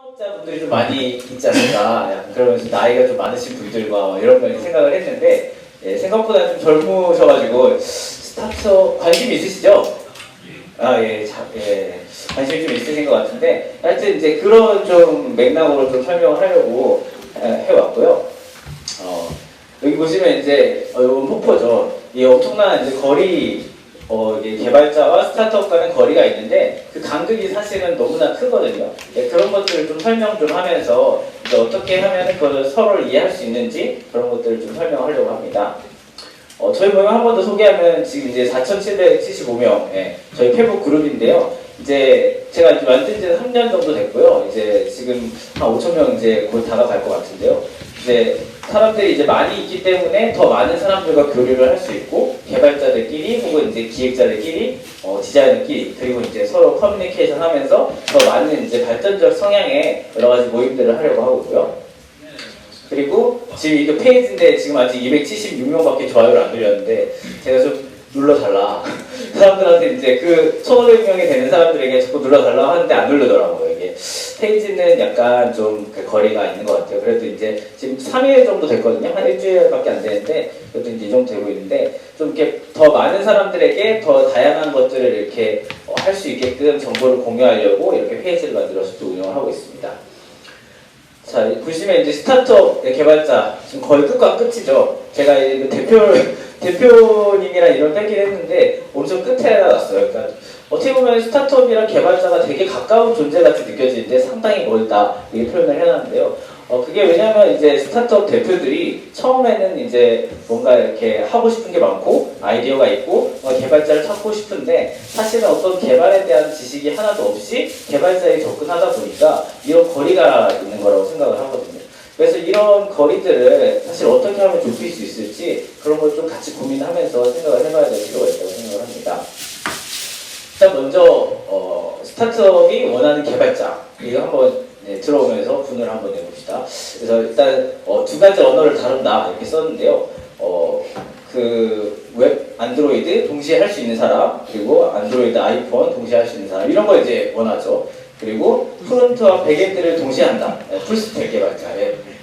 사업자분들이 좀 많이 있지 않을까, 약간 그러면서 나이가 좀 많으신 분들과 이런 걸 생각을 했는데, 예, 생각보다 좀 젊으셔가지고 스타트업 관심 있으시죠? 아, 예, 예, 관심이 좀 있으신 것 같은데, 하여튼 이제 그런 좀 맥락으로 좀 설명을 하려고 해왔고요. 여기 보시면 이제 이건 폭포죠. 이 엄청난 이제 거리, 이게 개발자와 스타트업 간의 거리가 있는데 그 간극이 사실은 너무나 크거든요. 예, 그런 것들을 좀 설명 좀 하면서 이제 어떻게 하면 그걸 서로를 이해할 수 있는지 그런 것들을 좀 설명하려고 합니다. 저희 모임 한 번 더 소개하면 지금 이제 4,775명, 예, 저희 페북 그룹인데요. 이제 제가 이제 만든 지는 3년 정도 됐고요. 이제 지금 한 5,000명 이제 곧 다가갈 것 같은데요. 이제 사람들이 이제 많이 있기 때문에 더 많은 사람들과 교류를 할 수 있고 개발자들끼리 혹은 이제 기획자들끼리 디자이너끼리 그리고 이제 서로 커뮤니케이션 하면서 더 많은 이제 발전적 성향의 여러 가지 모임들을 하려고 하고요. 그리고 지금 이거 페이지인데 지금 아직 276명밖에 좋아요를 안 눌렸는데 제가 좀 눌러달라. 사람들한테 이제 그 1,500명이 되는 사람들에게 자꾸 눌러달라고 하는데 안 누르더라고요. 이게 페이지는 약간 좀 그 거리가 있는 것 같아요. 그래도 이제 지금 3일 정도 됐거든요. 한 일주일밖에 안 되는데 그래도 이제 이 정도 되고 있는데 좀 이렇게 더 많은 사람들에게 더 다양한 것들을 이렇게 할 수 있게끔 정보를 공유하려고 이렇게 페이지를 만들어서 또 운영을 하고 있습니다. 자, 보시면 이제 스타트업 개발자 지금 거의 끝과 끝이죠. 제가 이 대표님이랑 이런 뺏긴 했는데 엄청 끝에 놨어요. 그러니까 어떻게 보면 스타트업이랑 개발자가 되게 가까운 존재같이 느껴지는데 상당히 멀다 이렇게 표현을 해놨는데요. 그게 왜냐면 이제 스타트업 대표들이 처음에는 이제 뭔가 이렇게 하고 싶은 게 많고 아이디어가 있고 개발자를 찾고 싶은데 사실은 어떤 개발에 대한 지식이 하나도 없이 개발자에 접근하다 보니까 이런 거리가 있는 거라고 생각을 하거든요. 그래서 이런 거리들을 사실 어떻게 하면 좁힐 수 있을지 그런 걸 좀 같이 고민하면서 생각을 해봐야 될 필요가 있다고 생각을 합니다. 일단 먼저 스타트업이 원하는 개발자 이거 한번 들어오면서 분을 한번 내봅시다. 그래서 일단 두 가지 언어를 다룬다 이렇게 썼는데요. 그 웹, 안드로이드 동시에 할 수 있는 사람 그리고 안드로이드, 아이폰 동시에 할 수 있는 사람 이런 거 이제 원하죠. 그리고 프론트와 백엔드를 동시에 한다. 풀스택 개발자.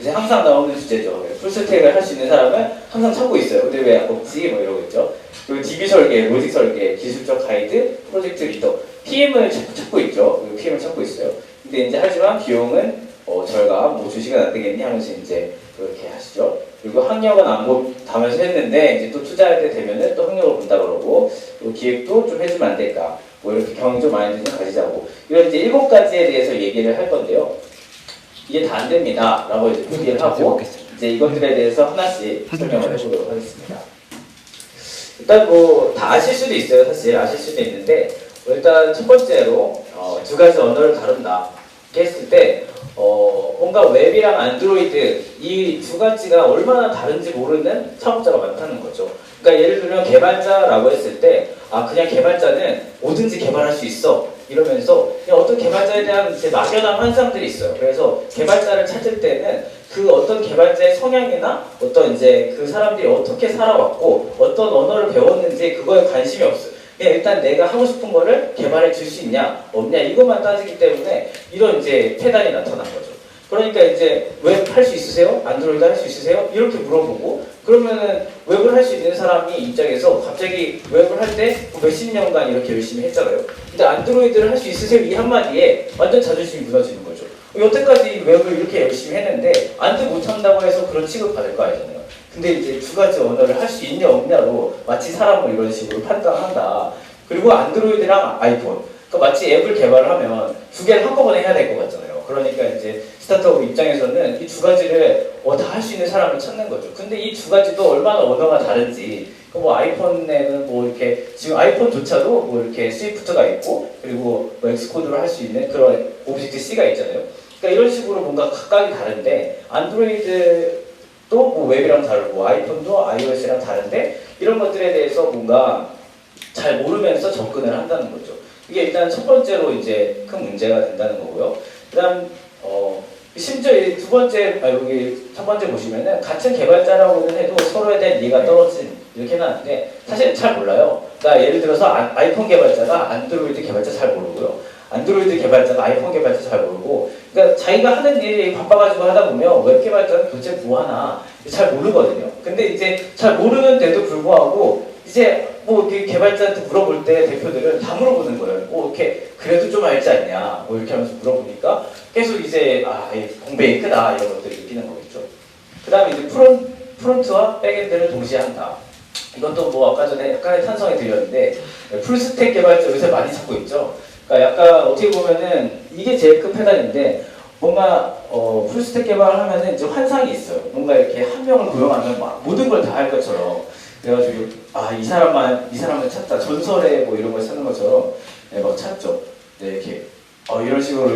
이제 항상 나오는 주제죠. 풀스택을 할 수 있는 사람은 항상 찾고 있어요. 근데 왜 없지? 뭐 이러고 있죠. 그리고 DB 설계, 로직 설계, 기술적 가이드, 프로젝트 리더, PM을 찾고 있죠. 그리고 PM을 찾고 있어요. 근데 이제 하지만 비용은 절감, 뭐 주식은 안 되겠니 하면서 이제 그렇게 하시죠. 그리고 학력은 안 보다면서 했는데 이제 또 투자할 때 되면은 또 학력을 본다 그러고 또 기획도 좀 해주면 안 될까? 뭐 이렇게 경영적 마인드 좀 가지자고 이런 이제 7가지에 대해서 얘기를 할 건데요. 이게 다 안 됩니다. 라고 이제 표기를 하고 이제 이것들에 대해서 하나씩 설명을 해보도록 하겠습니다. 일단 뭐 다 아실 수도 있어요. 사실 아실 수도 있는데 일단 첫 번째로 두 가지 언어를 다룬다 이렇게 했을 때 뭔가 웹이랑 안드로이드 이 두 가지가 얼마나 다른지 모르는 창업자가 많다는 거죠. 그러니까 예를 들면 개발자라고 했을 때 그냥 개발자는 뭐든지 개발할 수 있어 이러면서 그냥 어떤 개발자에 대한 이제 막연한 환상들이 있어요. 그래서 개발자를 찾을 때는 그 어떤 개발자의 성향이나 어떤 이제 그 사람들이 어떻게 살아왔고 어떤 언어를 배웠는지 그거에 관심이 없어요. 그냥 일단 내가 하고 싶은 거를 개발해 줄 수 있냐 없냐 이것만 따지기 때문에 이런 이제 패단이 나타난 거죠. 그러니까 이제 웹 할 수 있으세요? 안드로이드 할 수 있으세요? 이렇게 물어보고 그러면은 웹을 할 수 있는 사람이 입장에서 갑자기 웹을 할 때 몇십 년간 이렇게 열심히 했잖아요. 근데 안드로이드를 할 수 있으세요? 이 한마디에 완전 자존심이 무너지는 거죠. 여태까지 웹을 이렇게 열심히 했는데 안드 못한다고 해서 그런 취급 받을 거 아니잖아요. 근데 이제 두 가지 언어를 할 수 있냐 없냐로 마치 사람을 이런 식으로 판단한다. 그리고 안드로이드랑 아이폰. 그러니까 마치 앱을 개발을 하면 두 개를 한꺼번에 해야 될 것 같잖아요. 그러니까 이제 스타트업 입장에서는 이 두 가지를 다 할 수 있는 사람을 찾는 거죠. 근데 이 두 가지도 얼마나 언어가 다른지. 뭐 아이폰에는 뭐 이렇게 지금 아이폰조차도 뭐 이렇게 스위프트가 있고 그리고 뭐 엑스코드로 할 수 있는 그런 오브젝트 C가 있잖아요. 그러니까 이런 식으로 뭔가 각각이 다른데 안드로이드 또 뭐 웹이랑 다르고 아이폰도 iOS랑 다른데 이런 것들에 대해서 뭔가 잘 모르면서 접근을 한다는 거죠. 이게 일단 첫 번째로 이제 큰 문제가 된다는 거고요. 그다음 심지어 두 번째 여기 첫 번째 보시면은 같은 개발자라고는 해도 서로에 대한 이해가 떨어진 이렇게 해놨는데 사실 잘 몰라요. 그러니까 예를 들어서 아이폰 개발자가 안드로이드 개발자 잘 모르고요. 안드로이드 개발자가 아이폰 개발자 잘 모르고, 그러니까 자기가 하는 일이 바빠가지고 하다 보면 웹 개발자는 도대체 뭐 하나 잘 모르거든요. 근데 이제 잘 모르는데도 불구하고 이제 뭐 이렇게 개발자한테 물어볼 때 대표들은 다 물어보는 거예요. 뭐 이렇게 그래도 좀 알지 않냐, 뭐 이렇게 하면서 물어보니까 계속 이제 공백이 크다 이런 것들을 느끼는 거겠죠. 그 다음에 이제 프론트와 백엔드를 동시에 한다. 이것도 뭐 아까 전에 약간의 탄성이 들렸는데 풀스택 개발자 요새 많이 찾고 있죠. 그러니까 약간 어떻게 보면은 이게 제일 큰 패단인데, 뭔가 풀스택 개발을 하면은 이제 환상이 있어요. 뭔가 이렇게 한 명을 고용하면 막 모든 걸 다 할 것처럼. 그래가지고 이 사람만 찾다, 전설의 뭐 이런 걸 찾는 것처럼 막 찾죠. 네, 이렇게 이런 식으로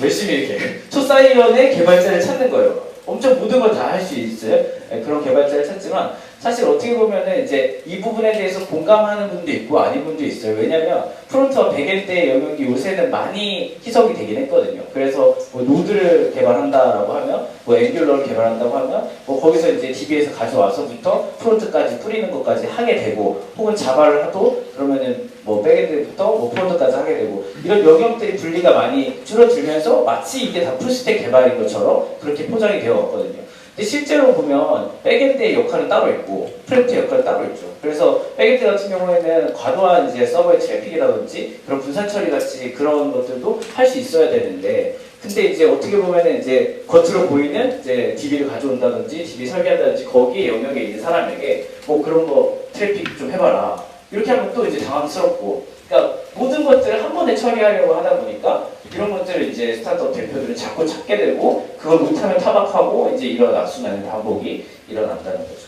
열심히 이렇게 초사이언의 개발자를 찾는 거예요. 엄청 모든 걸 다 할 수 있어요. 그런 개발자를 찾지만 사실 어떻게 보면은 이제 이 부분에 대해서 공감하는 분도 있고 아닌 분도 있어요. 왜냐면 프론트와 백엔드의 영역이 요새는 많이 희석이 되긴 했거든요. 그래서 뭐 노드를 개발한다라고 하면, 뭐 앵귤러를 개발한다고 하면, 뭐 거기서 이제 DB에서 가져와서부터 프론트까지 뿌리는 것까지 하게 되고, 혹은 자바를 하도 그러면은 뭐 백엔드부터 뭐 프론트까지 하게 되고, 이런 영역들이 분리가 많이 줄어들면서 마치 이게 다 풀스택 개발인 것처럼 그렇게 포장이 되어 왔거든요. 근데 실제로 보면 백엔드의 역할은 따로 있고 프론트의 역할은 따로 있죠. 그래서 백엔드 같은 경우에는 과도한 이제 서버의 트래픽이라든지 그런 분산 처리 같이 그런 것들도 할 수 있어야 되는데, 근데 이제 어떻게 보면은 이제 겉으로 보이는 이제 DB를 가져온다든지 DB 설계한다든지 거기에 영역에 있는 사람에게 뭐 그런 거 트래픽 좀 해봐라 이렇게 하면 또 이제 당황스럽고, 그러니까 모든 것들을 한 번에 처리하려고 하다 보니까 이런 것들을 이제 스타트업 대표들은 자꾸 찾게 되고, 그걸 못하면 타박하고 이제 이런 악순환의 반복이 일어난다는 거죠.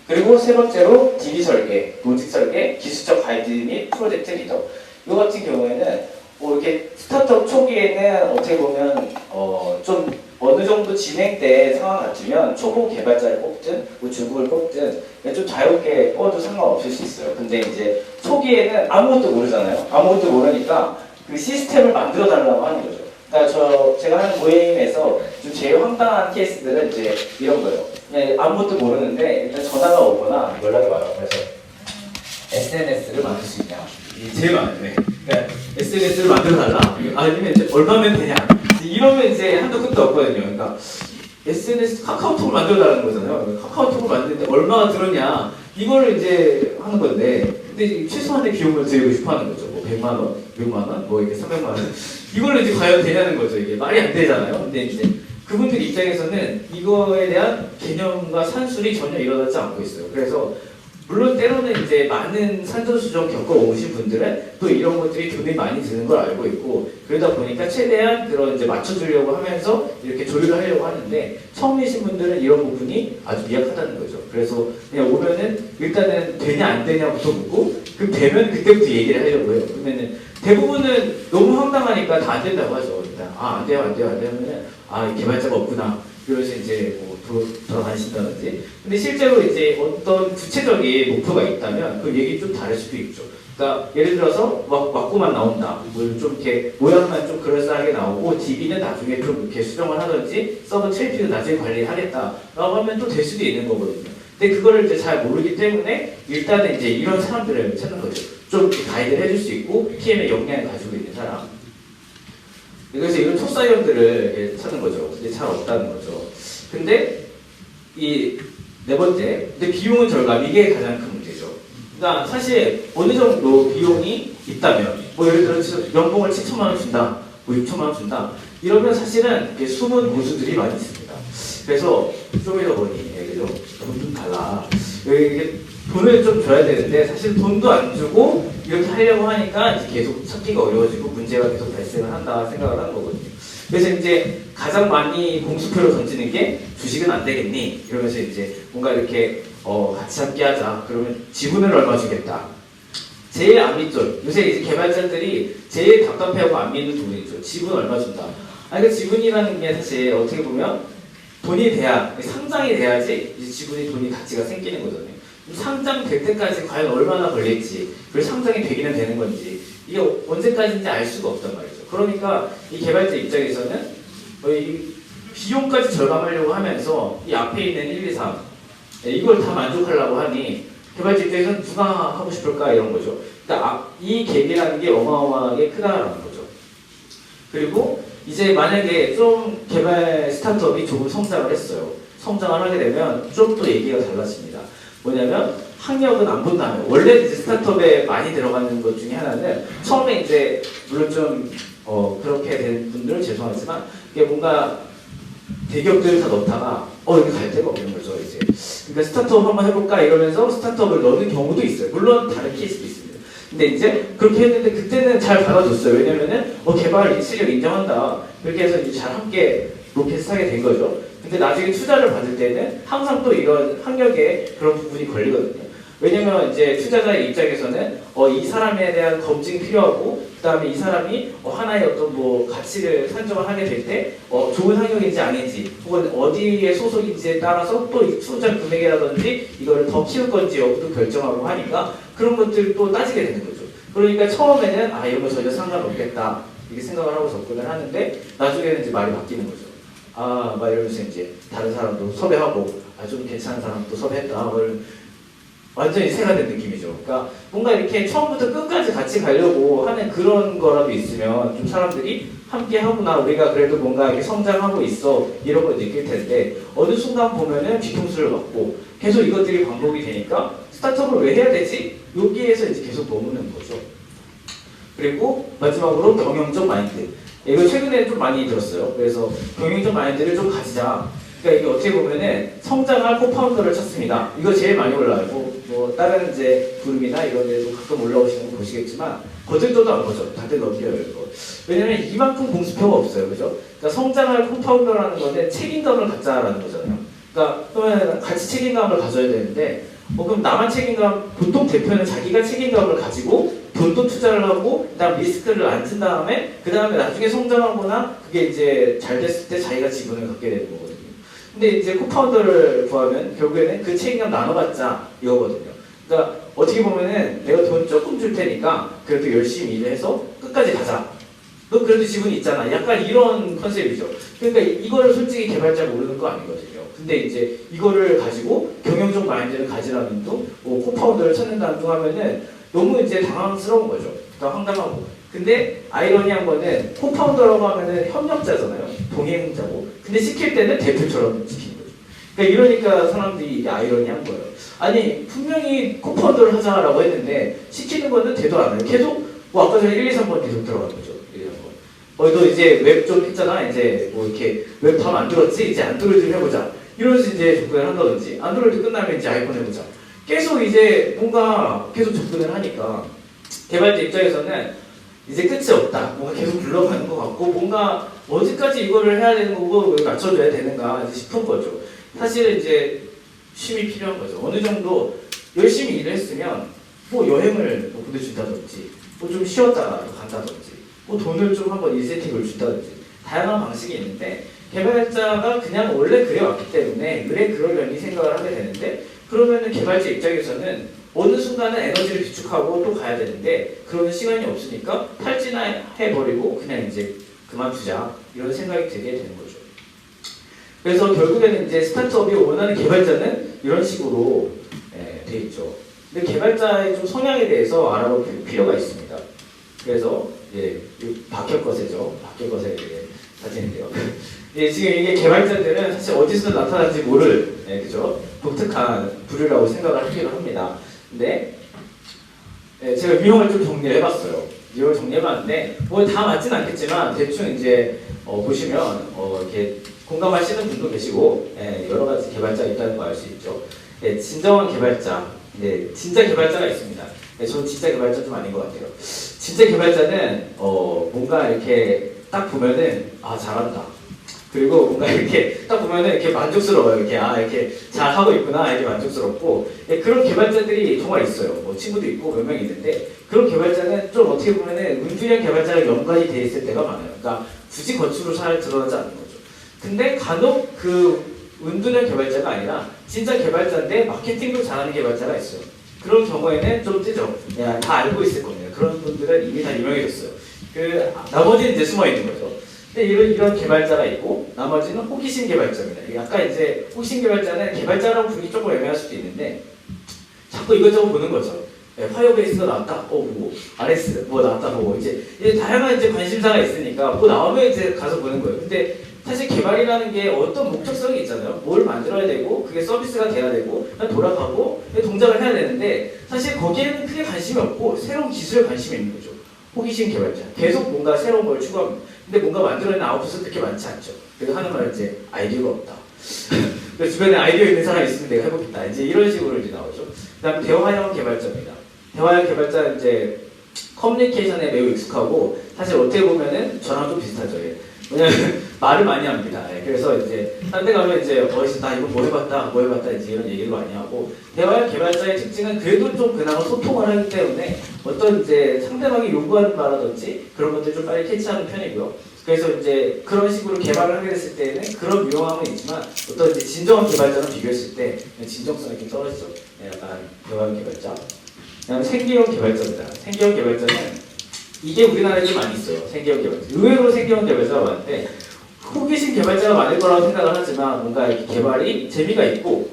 그리고 세 번째로 DB 설계, 로직 설계, 기술적 가이드 및 프로젝트 리더. 이 같은 경우에는 뭐 이렇게 스타트업 초기에는 어떻게 보면 좀 어느 정도 진행된 상황 같으면 초보 개발자를 뽑든 뭐 중국을 뽑든 좀 자유롭게 뽑아도 상관없을 수 있어요. 근데 이제 초기에는 아무것도 모르잖아요. 아무것도 모르니까 그 시스템을 만들어 달라고 하는 거죠. 그러니까 제가 하는 모임에서 좀 제일 황당한 케이스들은 이제 이런 거예요. 그냥 아무것도 모르는데 일단 전화가 오거나 연락이 와요. 그래서 SNS를 만들 수 있냐? 이게 제일 많아요. 네. 그러니까 SNS를 만들어 달라? 아니면 이제 얼마면 되냐? 이러면 이제 한도 끝도 없거든요. 그러니까 SNS 카카오톡을 만들어달라는 거잖아요. 카카오톡을 만드는데 얼마가 들었냐, 이거를 이제 하는 건데, 근데 최소한의 비용을 드리고 싶어 하는 거죠. 뭐 100만 원, 600만 원, 뭐 이렇게 300만 원. 이걸로 이제 과연 되냐는 거죠. 이게 말이 안 되잖아요. 근데 이제 그분들 입장에서는 이거에 대한 개념과 산술이 전혀 일어나지 않고 있어요. 그래서 물론 때로는 이제 많은 산전수전 겪어오신 분들은 또 이런 것들이 돈이 많이 드는 걸 알고 있고, 그러다 보니까 최대한 그런 이제 맞춰주려고 하면서 이렇게 조율을 하려고 하는데, 처음이신 분들은 이런 부분이 아주 미약하다는 거죠. 그래서 그냥 오면은 일단은 되냐 안 되냐부터 묻고, 그럼 되면 그때부터 얘기를 하려고 해요. 그러면은 대부분은 너무 황당하니까 다 안 된다고 하죠. 일단 안 돼요 하면은 개발자가 없구나. 그래서 이제 뭐 돌아다니신다든지. 근데 실제로 이제 어떤 구체적인 목표가 있다면 그 얘기 좀 다를 수도 있죠. 그러니까 예를 들어서 왁구만 나온다. 뭐 좀 이렇게 모양만 좀 그럴싸하게 나오고 DB는 나중에 좀 이렇게 수정을 하든지 서버 트래픽은 나중에 관리하겠다라고 하면 또 될 수도 있는 거거든요. 근데 그거를 이제 잘 모르기 때문에 일단은 이제 이런 사람들을 찾는 거죠. 좀 가이드를 해줄 수 있고 PM의 역량을 가지고 있는 사람. 그래서 이런 톱사이언들을 찾는 거죠. 근데 잘 없다는 거죠. 근데 이 네 번째, 근데 비용은 절감, 이게 가장 큰 문제죠. 그러니까 사실 어느 정도 비용이 있다면, 뭐 예를 들어서 연봉을 7천만 원 준다, 뭐 6천만 원 준다, 이러면 사실은 숨은 고수들이 많이 있습니다. 그래서 쇼미더머니, 그죠? 돈 좀 달라. 이게 돈을 좀 줘야 되는데 사실 돈도 안 주고 이렇게 하려고 하니까 이제 계속 찾기가 어려워지고 문제가 계속 발생을 한다 생각을 하는 거거든요. 그래서 이제 가장 많이 공수표로 던지는 게 주식은 안 되겠니? 이러면서 이제 뭔가 이렇게 같이 함께 하자. 그러면 지분을 얼마 주겠다. 제일 안 믿죠. 요새 이제 개발자들이 제일 답답해하고 안 믿는 부분이죠. 지분 얼마 준다. 그 지분이라는 게 사실 어떻게 보면 돈이 돼야, 상장이 돼야지 이제 지분이 돈이 가치가 생기는 거잖아요. 상장될 때까지 과연 얼마나 걸릴지, 그리고 상장이 되기는 되는 건지, 이게 언제까지인지 알 수가 없단 말이죠. 그러니까 이 개발자 입장에서는 이 비용까지 절감하려고 하면서 이 앞에 있는 1, 2, 3 이걸 다 만족하려고 하니 개발자 입장에서는 누가 하고 싶을까 이런 거죠. 그러니까 이 갭이라는 게 어마어마하게 크다라는 거죠. 그리고 이제 만약에 좀 개발 스타트업이 조금 성장을 했어요. 성장을 하게 되면 좀 또 얘기가 달라집니다. 뭐냐면 학력은 안 본다면 원래 이제 스타트업에 많이 들어가는 것 중에 하나는 처음에 이제 물론 좀 그렇게 된 분들은 죄송하지만 이게 뭔가 대기업들 다 넣다가 여기 갈 데가 없는 거죠 이제. 그러니까 스타트업 한번 해볼까 이러면서 스타트업을 넣는 경우도 있어요. 물론 다른 케이스도 있습니다. 근데 이제 그렇게 했는데 그때는 잘 받아줬어요. 왜냐면은 개발 실력 인정한다. 그렇게 해서 이제 잘 함께 로켓을 사게 된 거죠. 근데 나중에 투자를 받을 때는 항상 또 이런 학력에 그런 부분이 걸리거든요. 왜냐면 이제 투자자의 입장에서는 이 사람에 대한 검증이 필요하고 그다음에 이 사람이 하나의 어떤 뭐 가치를 산정을 하게 될 때 좋은 학력인지 아닌지 혹은 어디에 소속인지에 따라서 또 이 투자 금액이라든지 이거를 더 키울 건지 여부도 결정하고 하니까 그런 것들도 따지게 되는 거죠. 그러니까 처음에는 이런 거 전혀 상관없겠다 이렇게 생각을 하고 접근을 하는데 나중에는 이제 말이 바뀌는 거죠. 막 이러면서 이제 다른 사람도 섭외하고 좀 괜찮은 사람도 섭외했다. 완전히 새가 된 느낌이죠. 그러니까 뭔가 이렇게 처음부터 끝까지 같이 가려고 하는 그런 거라도 있으면 좀 사람들이 함께 하구나, 우리가 그래도 뭔가 이렇게 성장하고 있어 이런 걸 느낄 텐데 어느 순간 보면은 뒤통수를 맞고 계속 이것들이 반복이 되니까 스타트업을 왜 해야 되지? 여기에서 이제 계속 머무는 거죠. 그리고 마지막으로 경영적 마인드. 이거 최근에 좀 많이 들었어요. 그래서 경영적 마인드를 좀 가지자. 그러니까 이게 어떻게 보면은 성장할 코파운더를 찾습니다. 이거 제일 많이 올라와요. 뭐 다른 이제 그룹이나 이런 데도 가끔 올라오시는 거 보시겠지만 거들떠도 안 보죠. 다들 넘겨요 이거. 왜냐면 이만큼 공수표가 없어요, 그죠? 그러니까 성장할 코파운더라는 거는 책임감을 갖자라는 거잖아요. 그러니까 그러면 같이 책임감을 가져야 되는데 그럼 나만 책임감, 보통 대표는 자기가 책임감을 가지고 돈도 투자를 하고 그다음 리스크를 안진 다음에 그 다음에 나중에 성장하거나 그게 이제 잘 됐을 때 자기가 지분을 갖게 되는 거거든요. 근데 이제 코파운더를 구하면 결국에는 그 책임감 나눠받자 이거거든요. 그러니까 어떻게 보면은 내가 돈 조금 줄 테니까 그래도 열심히 일을 해서 끝까지 가자. 너 그래도 지분이 있잖아. 약간 이런 컨셉이죠. 그러니까 이거를 솔직히 개발자 모르는 거 아니거든요. 근데 이제 이거를 가지고 경영적 마인드를 가지라는 둥, 코파운더를 찾는다는 둥 하면은 너무 이제 당황스러운 거죠. 그러니까 황당하고. 근데 아이러니한 거는 코파운더라고 하면은 협력자잖아요. 동행자고. 근데 시킬 때는 대표처럼 시키는 거죠. 그러니까 이러니까 사람들이 이게 아이러니한 거예요. 아니 분명히 코파운더를 하자라고 했는데 시키는 거는 대도 안 해요. 계속 아까 전에 1, 2, 3번 계속 들어가는 거죠. 1, 2, 3번. 너 이제 웹 좀 했잖아. 이제 뭐 이렇게 웹 다 만들었지? 이제 안드로이드 좀 해보자. 이러면서 이제 접근을 한다든지 안드로이드 끝나면 이제 아이폰 해보자. 계속 이제 뭔가 계속 접근을 하니까 개발자 입장에서는 이제 끝이 없다. 뭔가 계속 굴러가는 것 같고 뭔가 어디까지 이거를 해야 되는 거고 맞춰줘야 되는가 싶은 거죠. 사실은 이제 쉼이 필요한 거죠. 어느 정도 열심히 일을 했으면 뭐 여행을 보내준다든지 뭐 좀 쉬었다가 간다든지 뭐 돈을 좀 한번 인센티브를 준다든지 다양한 방식이 있는데 개발자가 그냥 원래 그래왔기 때문에 그래 그러려니 생각을 하게 되는데 그러면은 개발자 입장에서는 어느 순간은 에너지를 비축하고 또 가야 되는데 그러는 시간이 없으니까 탈진해버리고 그냥 이제 그만두자 이런 생각이 들게 되는 거죠. 그래서 결국에는 이제 스타트업이 원하는 개발자는 이런 식으로 돼 있죠. 근데 개발자의 좀 성향에 대해서 알아볼 필요가 있습니다. 그래서 박혁거세죠. 박혁거세 사진인데요. 지금 이게 개발자들은 사실 어디서 나타나는지 모를 그죠? 독특한 부류라고 생각을 하기도 합니다. 근데 제가 유형을 좀 정리해봤어요. 유형을 정리해봤는데 뭐 다 맞진 않겠지만 대충 이제 보시면 이렇게 공감하시는 분도 계시고 여러 가지 개발자가 있다는 거 알 수 있죠. 진정한 개발자, 진짜 개발자가 있습니다. 저는 진짜 개발자 좀 아닌 것 같아요. 진짜 개발자는 뭔가 이렇게 딱 보면은 잘한다. 그리고 뭔가 이렇게 딱 보면은 이렇게 만족스러워요. 이렇게 이렇게 잘 하고 있구나 이렇게 만족스럽고 그런 개발자들이 정말 있어요. 뭐 친구도 있고 몇 명 있는데 그런 개발자는 좀 어떻게 보면은 은둔형 개발자랑 연관이 돼 있을 때가 많아요. 그러니까 굳이 겉으로 잘 드러나지 않는 거죠. 근데 간혹 그 은둔형 개발자가 아니라 진짜 개발자인데 마케팅도 잘하는 개발자가 있어요. 그런 경우에는 좀 뜨죠. 다 알고 있을 겁니다. 그런 분들은 이미 다 유명해졌어요. 나머지는 이제 숨어 있는 거죠. 근데 이런 개발자가 있고 나머지는 호기심 개발자입니다. 약간 이제 호기심 개발자는 개발자라고 부르기 조금 애매할 수도 있는데 자꾸 이것저것 보는 거죠. 네, 파이어베이스가 나왔다, 보고 RS 뭐 나왔다 보고 이제 다양한 이제 관심사가 있으니까 뭐 나오면 이제 가서 보는 거예요. 근데 사실 개발이라는 게 어떤 목적성이 있잖아요. 뭘 만들어야 되고 그게 서비스가 돼야 되고 돌아가고 동작을 해야 되는데 사실 거기에는 크게 관심이 없고 새로운 기술에 관심이 있는 거죠. 호기심 개발자. 계속 뭔가 새로운 걸 추구합니다. 근데 뭔가 만들어내는 아웃풋은 그렇게 많지 않죠. 그래서 하는 말은 이제 아이디어가 없다. 주변에 아이디어 있는 사람이 있으면 내가 해보겠다. 이제 이런 식으로 이제 나오죠. 그다음 대화형 개발자입니다. 대화형 개발자는 이제 커뮤니케이션에 매우 익숙하고 사실 어떻게 보면은 저랑 좀 비슷하죠. 왜냐면 말을 많이 합니다. 그래서 이제 딴 데 가면 이제 어디서 나 이거 뭐 해봤다 이제 이런 얘기를 많이 하고 대화형 개발자의 특징은 그래도 좀 그나마 소통을 하기 때문에 어떤 이제 상대방이 요구하는 바라든지 그런 것들 좀 빨리 캐치하는 편이고요. 그래서 이제 그런 식으로 개발을 하게 됐을 때는 그런 유용함은 있지만 어떤 이제 진정한 개발자랑 비교했을 때 진정성이 좀 떨어지죠. 약간 대화형 개발자. 그다음에 생계형 개발자입니다. 생계형 개발자는 이게 우리나라에 좀 많이 있어요. 생계형 개발자. 의외로 생계형 개발자가 많은데 호기심 개발자가 많을 거라고 생각을 하지만 뭔가 이렇게 개발이 재미가 있고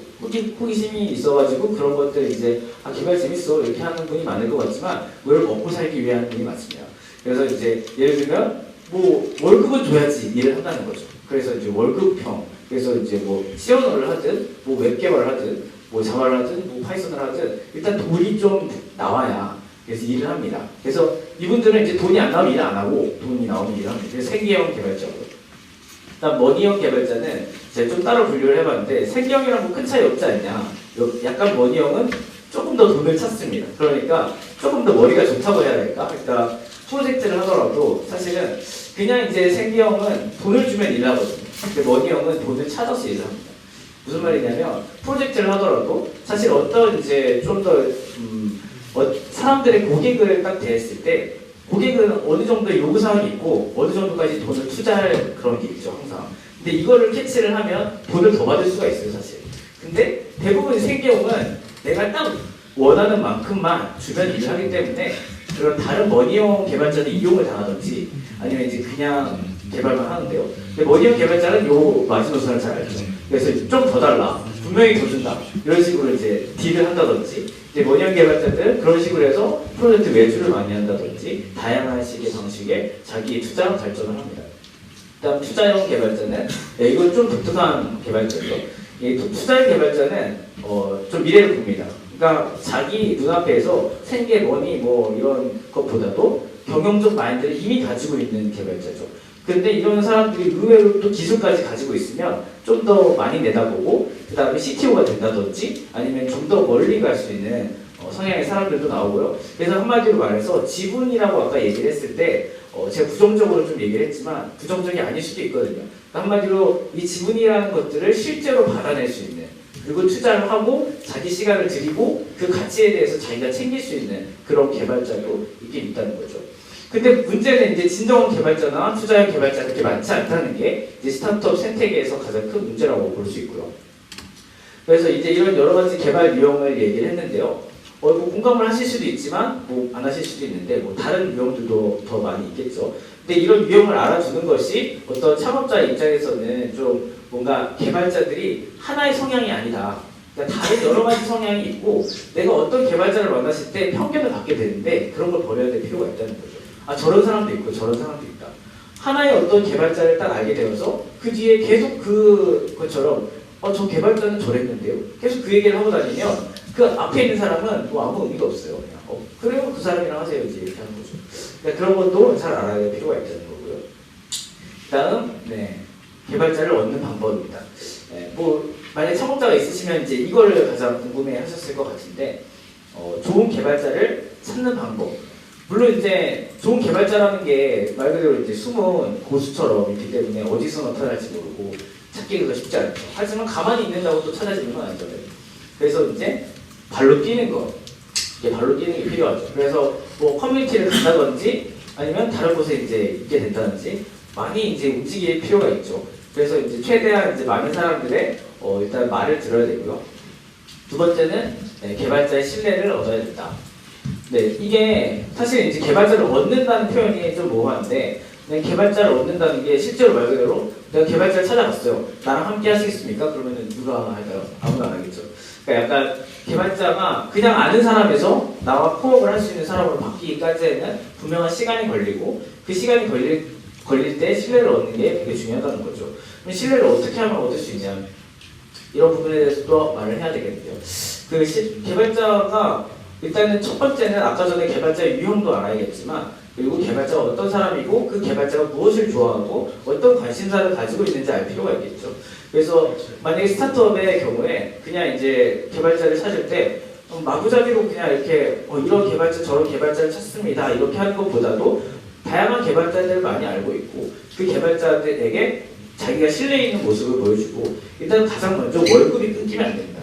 호기심이 있어가지고 그런 것들 이제 개발 재밌어 이렇게 하는 분이 많을 것 같지만 뭘 먹고 살기 위한 분이 많습니다. 그래서 이제 예를 들면 뭐 월급은 줘야지 일을 한다는 거죠. 그래서 이제 월급형. 그래서 이제 뭐 시어너를 하든 뭐 웹 개발을 하든 뭐 자바를 하든 뭐 파이썬을 하든 일단 돈이 좀 나와야 그래서 일을 합니다. 그래서 이분들은 이제 돈이 안 나오면 일 안 하고 돈이 나오면 일을 합니다. 그래서 생계형 개발자고. 그다음 머니형 개발자는 제가 좀 따로 분류를 해봤는데 생계형이랑 뭐 큰 차이 없지 않냐. 약간 머니형은 조금 더 돈을 찾습니다. 그러니까 조금 더 머리가 좋다고 해야 될까? 그러니까 프로젝트를 하더라도 사실은 그냥 이제 생계형은 돈을 주면 일을 하거든요. 근데 머니형은 돈을 찾아서 일을 합니다. 무슨 말이냐면 프로젝트를 하더라도 사실 어떤 이제 좀 더 사람들의 고객을 딱 대했을 때 고객은 어느 정도의 요구사항이 있고 어느 정도까지 돈을 투자할 그런 게 있죠 항상. 근데 이거를 캐치를 하면 돈을 더 받을 수가 있어요 사실. 근데 대부분 생계형은 내가 딱 원하는 만큼만 주변 일을 하기 때문에 그런 다른 머니형 개발자들 이용을 당하든지 아니면 이제 그냥 개발만 하는데요. 근데 머니형 개발자는 요 마지노선을 잘 알죠. 그래서 좀 더 달라. 분명히 더 준다. 이런 식으로 이제 딜을 한다든지 이제 머니형 개발자들 그런 식으로 해서 프로젝트 외주를 많이 한다든지 다양한 식의 방식의 자기 투자랑 발전을 합니다. 그다음 투자형 개발자는 이건 좀 독특한 개발자죠. 이 투자형 개발자는 좀 미래를 봅니다. 그러니까 자기 눈앞에서 생계, 머니 뭐 이런 것보다도 경영적 마인드를 이미 가지고 있는 개발자죠. 근데 이런 사람들이 의외로 또 기술까지 가지고 있으면 좀 더 많이 내다보고 그 다음에 CTO가 된다든지 아니면 좀 더 멀리 갈 수 있는 성향의 사람들도 나오고요. 그래서 한마디로 말해서 지분이라고 아까 얘기를 했을 때 제가 부정적으로 좀 얘기를 했지만 부정적이 아닐 수도 있거든요. 그러니까 한마디로 이 지분이라는 것들을 실제로 받아낼 수 있는 그리고 투자를 하고 자기 시간을 들이고 그 가치에 대해서 자기가 챙길 수 있는 그런 개발자도 있긴 있다는 거죠. 근데 문제는 이제 진정한 개발자나 투자형 개발자 그렇게 많지 않다는 게 이제 스타트업 생태계에서 가장 큰 문제라고 볼 수 있고요. 그래서 이제 이런 여러 가지 개발 유형을 얘기를 했는데요. 뭐 공감을 하실 수도 있지만 뭐 안 하실 수도 있는데 뭐 다른 유형들도 더 많이 있겠죠. 근데 이런 유형을 알아두는 것이 어떤 창업자의 입장에서는 좀 뭔가 개발자들이 하나의 성향이 아니다. 그러니까 다른 여러 가지 성향이 있고 내가 어떤 개발자를 만났을 때 편견을 갖게 되는데 그런 걸 버려야 될 필요가 있다는 거죠. 저런 사람도 있고 저런 사람도 있다. 하나의 어떤 개발자를 딱 알게 되어서 그 뒤에 계속 그것처럼 저 개발자는 저랬는데요. 계속 그 얘기를 하고 다니면 그 앞에 있는 사람은 뭐 아무 의미가 없어요. 그냥 그래요 그 사람이랑 하세요 이제 이렇게 하는 거죠. 그러니까 그런 것도 잘 알아야 될 필요가 있다는 거고요. 다음 개발자를 얻는 방법입니다. 뭐 만약 창업자가 있으시면 이제 이걸 가장 궁금해하셨을 것 같은데 좋은 개발자를 찾는 방법. 물론 이제 좋은 개발자라는 게 말 그대로 이제 숨은 고수처럼 있기 때문에 어디서 나타날지 모르고 찾기가 쉽지 않죠. 하지만 가만히 있는다고 또 찾아지는 건 아니잖아요. 그래서 이제 발로 뛰는 거, 이게 발로 뛰는 게 필요하죠. 그래서 뭐 커뮤니티를 간다든지 아니면 다른 곳에 이제 있게 된다든지 많이 이제 움직일 필요가 있죠. 그래서 이제 최대한 이제 많은 사람들의 일단 말을 들어야 되고요. 두 번째는 개발자의 신뢰를 얻어야 된다. 이게 사실 이제 개발자를 얻는다는 표현이 좀 모호한데 개발자를 얻는다는 게 실제로 말 그대로 내가 개발자를 찾아갔어요. 나랑 함께 하시겠습니까? 그러면은 누가 할까요? 아무도 안 하겠죠. 그러니까 그러니까 약간 개발자가 그냥 아는 사람에서 나와 코업을 할 수 있는 사람으로 바뀌기까지는 분명한 시간이 걸리고 그 시간이 걸릴 때 신뢰를 얻는 게 되게 중요하다는 거죠. 그럼 신뢰를 어떻게 하면 얻을 수 있냐? 이런 부분에 대해서 또 말을 해야 되겠네요. 개발자가 일단은 첫 번째는 아까 전에 개발자의 유형도 알아야겠지만 그리고 개발자가 어떤 사람이고 그 개발자가 무엇을 좋아하고 어떤 관심사를 가지고 있는지 알 필요가 있겠죠. 그래서 만약에 스타트업의 경우에 그냥 이제 개발자를 찾을 때 마구잡이로 그냥 이렇게 이런 개발자 저런 개발자를 찾습니다 이렇게 하는 것보다도 다양한 개발자들을 많이 알고 있고 그 개발자들에게 자기가 신뢰 있는 모습을 보여주고 일단 가장 먼저 월급이 끊기면 안 된다.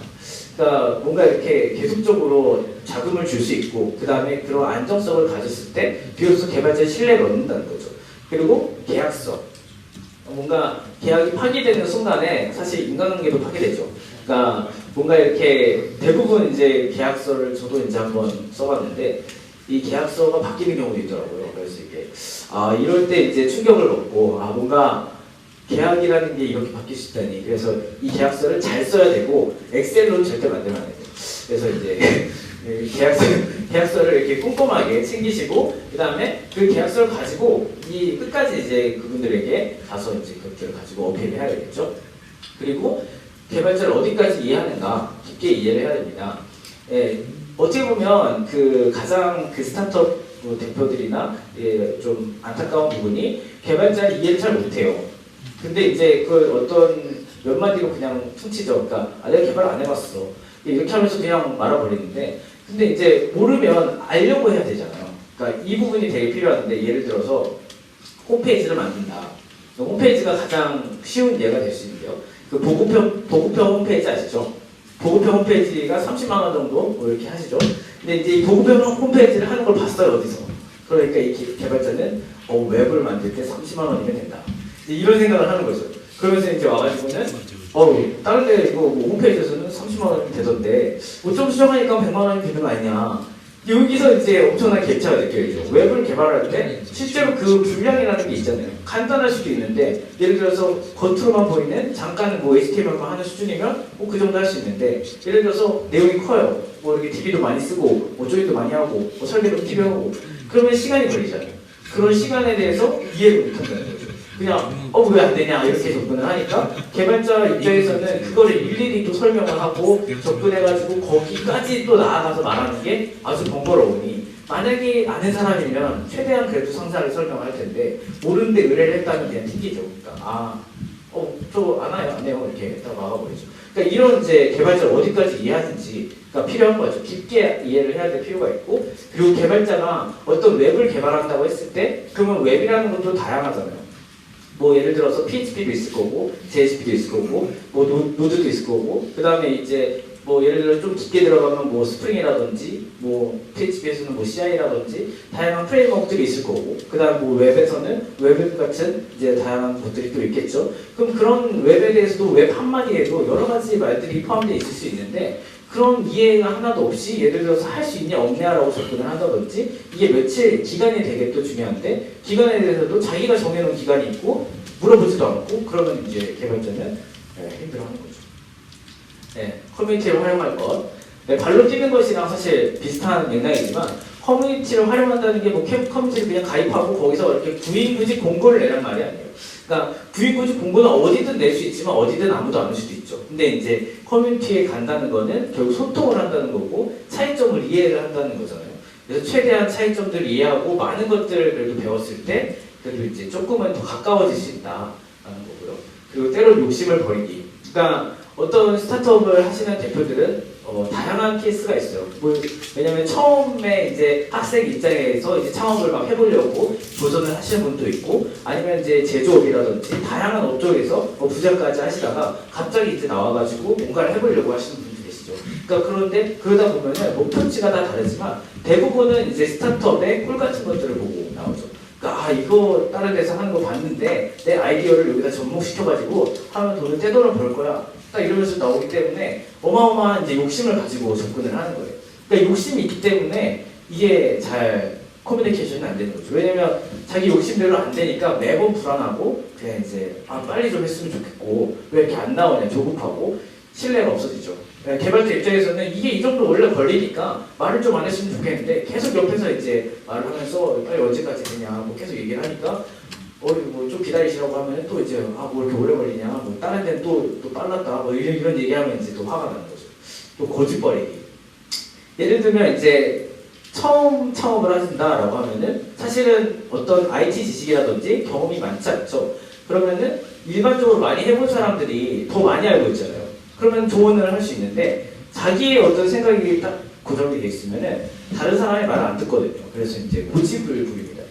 그러니까 뭔가 이렇게 계속적으로 자금을 줄 수 있고 그 다음에 그런 안정성을 가졌을 때 비로소 개발자의 신뢰를 얻는다는 거죠. 그리고 계약서. 뭔가 계약이 파기되는 순간에 사실 인간관계도 파기되죠. 그러니까 뭔가 이렇게 대부분 이제 계약서를 저도 이제 한번 써봤는데 이 계약서가 바뀌는 경우도 있더라고요. 그래서 이게 이럴 때 이제 충격을 얻고 계약이라는 게 이렇게 바뀔 수 있다니. 그래서 이 계약서를 잘 써야 되고 엑셀로 절대 만들면 안 돼요. 그래서 이제 계약서를 이렇게 꼼꼼하게 챙기시고 그 다음에 그 계약서를 가지고 이 끝까지 이제 그분들에게 가서 이제 그것들을 가지고 어필을 해야 되겠죠. 그리고 개발자를 어디까지 이해하는가 깊게 이해를 해야 됩니다. 어떻게 보면 가장 스타트업 대표들이나 좀 안타까운 부분이 개발자를 이해를 잘 못해요. 근데 이제 그 어떤 몇 마디로 그냥 퉁치죠. 그러니까 내가 개발 안 해봤어. 이렇게 하면서 그냥 말아버리는데 근데 이제 모르면 알려고 해야 되잖아요. 그러니까 이 부분이 되게 필요한데 예를 들어서 홈페이지를 만든다. 홈페이지가 가장 쉬운 예가 될 수 있는데요. 그 보급형 홈페이지 아시죠? 보급형 홈페이지가 30만 원 정도 뭐 이렇게 하시죠. 근데 이제 이 보급형 홈페이지를 하는 걸 봤어요 어디서. 그러니까 이 개발자는 웹을 만들 때 30만 원이면 된다. 이런 생각을 하는 거죠. 그러면서 이제 와가지고는 다른 데 이거 뭐 홈페이지에서는 30만 원이면 되던데 좀 수정하니까 100만 원이 되는 거 아니냐. 여기서 이제 엄청난 격차가 느껴지죠. 웹을 개발할 때 실제로 그 분량이라는 게 있잖아요. 간단할 수도 있는데 예를 들어서 겉으로만 보이는 잠깐 뭐 HTML만 하는 수준이면 그 정도 할 수 있는데 예를 들어서 내용이 커요. 뭐 이렇게 DB도 많이 쓰고 뭐 조인도 많이 하고 뭐 설계도 필요하고 그러면 시간이 걸리잖아요. 그런 시간에 대해서 이해를 못한다는 거죠. 그냥 왜 안 되냐 이렇게 접근을 하니까 개발자 입장에서는 그거를 일일이 또 설명을 하고 접근해가지고 거기까지 또 나아가서 말하는 게 아주 번거로우니 만약에 아는 사람이면 최대한 그래도 상사를 설명할 텐데 모르는데 의뢰를 했다면 그냥 튕기죠. 그러니까 저 안 해요 이렇게 딱 막아버리죠. 그러니까 이런 이제 개발자를 어디까지 이해하는지가 필요한 거죠. 깊게 이해를 해야 될 필요가 있고 그리고 개발자가 어떤 웹을 개발한다고 했을 때 그러면 웹이라는 것도 다양하잖아요. 뭐 예를 들어서 PHP도 있을 거고, JSP도 있을 거고, 뭐 노드도 있을 거고, 그 다음에 이제 뭐 예를 들어 좀 깊게 들어가면 뭐 스프링이라든지, 뭐 PHP에서는 뭐 CI라든지 다양한 프레임워크들이 있을 거고, 그 다음 뭐 웹에서는 웹 같은 이제 다양한 것들이 또 있겠죠. 그럼 그런 웹에 대해서도 웹 한마디에도 여러 가지 말들이 포함되어 있을 수 있는데. 그런 이해가 하나도 없이 예를 들어서 할 수 있냐 없냐라고 접근을 한다든지 이게 며칠 기간이 되게 또 중요한데 기간에 대해서도 자기가 정해놓은 기간이 있고 물어보지도 않고 그러면 이제 개발자는 힘들어하는 거죠. 커뮤니티를 활용할 것. 발로 뛰는 것이랑 사실 비슷한 맥락이지만 커뮤니티를 활용한다는 게 뭐 커뮤니티를 그냥 가입하고 거기서 이렇게 구인구직 공고를 내란 말이 아니에요. 그러니까 구인구직 공고는 어디든 낼 수 있지만 어디든 아무도 안 올 수도 있죠. 근데 이제 커뮤니티에 간다는 거는 결국 소통을 한다는 거고 차이점을 이해를 한다는 거잖아요. 그래서 최대한 차이점들을 이해하고 많은 것들을 그래도 배웠을 때 그래도 이제 조금은 더 가까워질 수 있다라는 거고요. 그리고 때론 욕심을 버리기. 그러니까 어떤 스타트업을 하시는 대표들은 다양한 케이스가 있어요. 왜냐면 처음에 이제 학생 입장에서 이제 창업을 막 해보려고 도전을 하시는 분도 있고, 아니면 이제 제조업이라든지 다양한 업종에서 부장까지 하시다가 갑자기 이제 나와가지고 뭔가를 해보려고 하시는 분도 계시죠. 그러니까 그런데 그러다 보면은 목표치가 다 다르지만 대부분은 이제 스타트업의 꿀 같은 것들을 보고 나오죠. 그러니까 이거 다른 데서 하는 거 봤는데 내 아이디어를 여기다 접목시켜가지고 하면 돈을 떼돈을 벌 거야. 딱 이러면서 나오기 때문에 어마어마한 이제 욕심을 가지고 접근을 하는 거예요. 그러니까 욕심이 있기 때문에 이게 잘 커뮤니케이션이 안 되는 거죠. 왜냐면 자기 욕심대로 안 되니까 매번 불안하고 그냥 이제 빨리 좀 했으면 좋겠고 왜 이렇게 안 나오냐 조급하고 신뢰가 없어지죠. 개발자 입장에서는 이게 이 정도 원래 걸리니까 말을 좀 안 했으면 좋겠는데 계속 옆에서 이제 말을 하면서 빨리 언제까지 되냐 뭐 계속 얘기를 하니까 뭐 좀 기다리시라고 하면 또 이제 뭐 이렇게 오래 걸리냐 뭐 다른 데는 또 빨랐다 뭐 이런 얘기하면 이제 또 화가 나는 거죠. 또 고집버리기. 예를 들면 이제 처음 창업을 하신다라고 하면은 사실은 어떤 IT 지식이라든지 경험이 많지 않죠. 그러면은 일반적으로 많이 해본 사람들이 더 많이 알고 있잖아요. 그러면 조언을 할 수 있는데 자기의 어떤 생각이 딱 고정이 돼 있으면은 다른 사람의 말을 안 듣거든요. 그래서 이제 고집을 부립니다.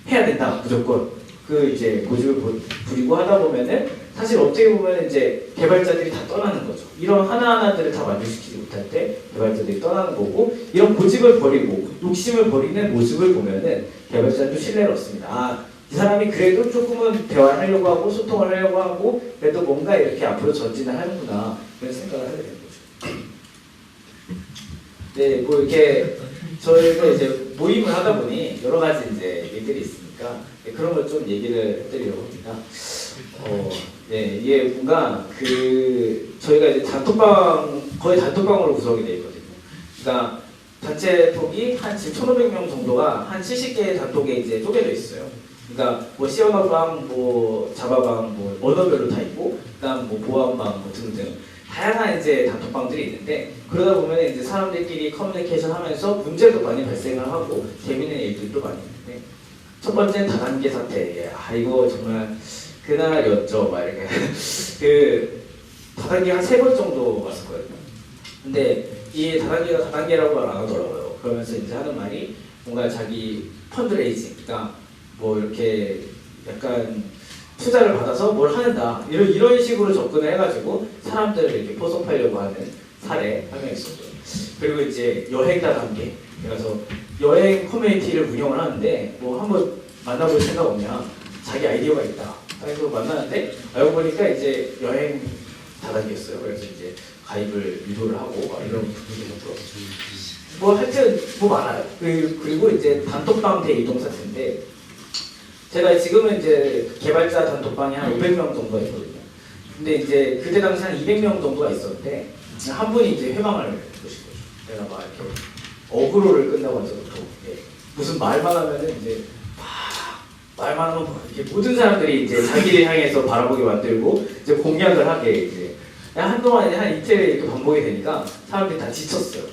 해야 된다 무조건. 그 이제 고집을 부리고 하다 보면은 사실 어떻게 보면 이제 개발자들이 다 떠나는 거죠. 이런 하나하나들을 다 만족시키지 못할 때 개발자들이 떠나는 거고 이런 고집을 버리고 욕심을 버리는 모습을 보면은 개발자도 신뢰를 얻습니다. 이 사람이 그래도 조금은 대화를 하려고 하고 소통을 하려고 하고 그래도 뭔가 이렇게 앞으로 전진을 하는구나 그런 생각을 하게 되는 거죠. 네, 뭐 이렇게 저희가 이제 모임을 하다 보니 여러 가지 이제 얘기들이 있으니까 그런 걸 좀 얘기를 해드리려고 합니다. 네, 이게 뭔가 저희가 이제 거의 단톡방으로 구성이 되어 있거든요. 그러니까 단체 톡이 한 지금 1,500명 정도가 한 70개의 단톡에 이제 쪼개져 있어요. 그러니까 뭐 C언어방, 뭐 자바방, 뭐 언어별로 다 있고, 그다음 뭐 보안방, 뭐 등등 다양한 이제 단톡방들이 있는데 그러다 보면 이제 사람들끼리 커뮤니케이션하면서 문제도 많이 발생을 하고 재밌는 일들도 많이 있는데 첫 번째는 다단계 사태. 이거 정말 그날이었죠. 막 이렇게 그 다단계 한 3번 정도 왔었거든요. 근데 이 다단계가 다단계라고 말 안 하더라고요. 그러면서 이제 하는 말이 뭔가 자기 펀드레이징, 그러니까 뭐 이렇게 약간 투자를 받아서 뭘 하는다 이런 식으로 접근을 해가지고 사람들을 이렇게 포섭하려고 하는 사례 한 명 있었죠. 그리고 이제 여행 다단계, 그래서 여행 커뮤니티를 운영을 하는데 뭐 한번 만나볼 생각 없냐, 자기 아이디어가 있다. 그래서 만나는데 알고 보니까 이제 여행 다단계였어요. 그래서 이제 가입을 유도를 하고 막 이런 분위기가 들어왔어요. 뭐 하여튼 뭐 많아요. 그리고 이제 단톡방 대이동 사태인데 제가 지금은 이제 개발자 단톡방이 한 500명 정도가 있거든요. 근데 이제 그때 당시 한 200명 정도가 있었는데 한 분이 이제 회방을 보신 거죠. 내가 막 이렇게 어그로를 끝나고 나서부터 무슨 말만 하면은 이제 말만 하면 이렇게 모든 사람들이 이제 자기를 향해서 바라보게 만들고 이제 공략을 하게 이제 한동안 이제 한 이틀 이렇게 반복이 되니까 사람들이 다 지쳤어요.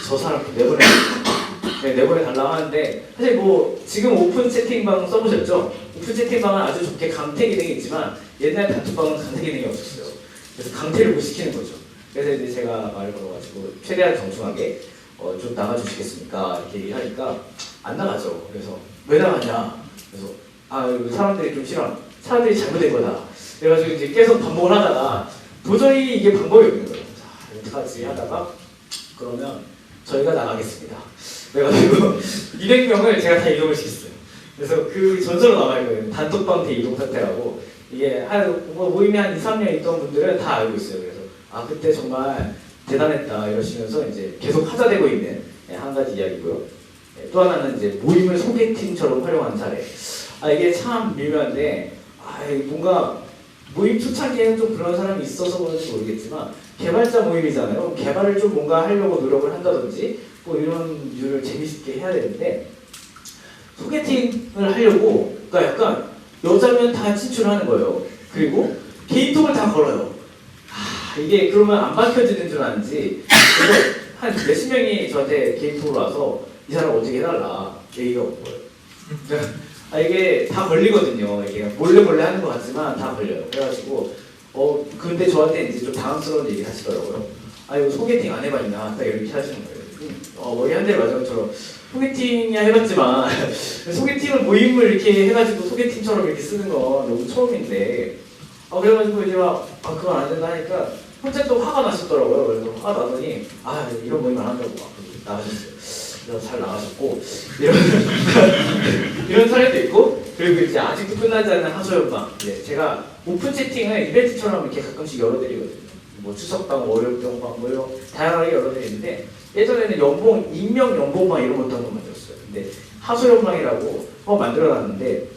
저 사람 내보내 달라고 하는데 사실 뭐 지금 오픈 채팅방 써보셨죠? 오픈 채팅방은 아주 좋게 강퇴 기능이 있지만 옛날 단톡방은 강퇴 기능이 없었어요. 그래서 강퇴를 못 시키는 거죠. 그래서 이제 제가 말을 걸어가지고 최대한 정중하게 좀 나가주시겠습니까? 이렇게 얘기하니까 안 나가죠. 그래서 왜 나가냐? 그래서 사람들이 좀 싫어. 사람들이 잘못된 거다. 그래가지고 이제 계속 반복을 하다가 도저히 이게 방법이 없는 거예요. 자, 어떡하지 하다가 그러면 저희가 나가겠습니다. 그래가지고 200명을 제가 다 이동을 시켰어요. 그래서 그 전설로 남아있거든요. 단톡방 대이동 사태라고. 이게 모임에 한 2, 3년 있던 분들은 다 알고 있어요. 그래서 그때 정말 대단했다 이러시면서 이제 계속 하자되고 있는 한 가지 이야기고요. 또 하나는 이제 모임을 소개팅처럼 활용하는 사례. 이게 참 미묘한데 뭔가 모임 초창기에는 좀 그런 사람이 있어서 그런지 모르겠지만 개발자 모임이잖아요. 개발을 좀 뭔가 하려고 노력을 한다든지 뭐 이런 일을 재밌게 해야 되는데 소개팅을 하려고 그러니까 약간 여자면 다 친출하는 거예요. 그리고 개인톡을 다 걸어요. 이게 그러면 안 밝혀지는 줄 아는지 그래서 한 몇십 명이 저한테 개인톡으로 와서 이 사람 어떻게 해달라 얘기가 온 거예요. 이게 다 걸리거든요. 이게 몰래 하는 것 같지만 다 걸려요. 그래가지고 근데 저한테 이제 좀 당황스러운 얘기 하시더라고요. 이거 소개팅 안 해봤냐? 딱 이렇게 하시는 거예요. 머리 한 대를 맞은 것처럼 소개팅이야 해봤지만 소개팅을 모임을 이렇게 해가지고 소개팅처럼 이렇게 쓰는 건 너무 처음인데 그래가지고 이제 그건 안 된다 하니까 혼자 또 화가 나셨더라고요. 그래서 화가 나더니 이런 모임 안 한다고 막 나가셨어요. 그래서 잘 나가셨고 이런 사례도 있고 그리고 이제 아직도 끝나지 않은 하소연방. 제가 오픈 채팅을 이벤트처럼 이렇게 가끔씩 열어드리거든요. 뭐 추석방, 월요병방 뭐 이런 다양하게 열어드리는데 예전에는 익명 연봉방 이런 것도 한번 만들었어요. 근데 하소연방이라고 만들어놨는데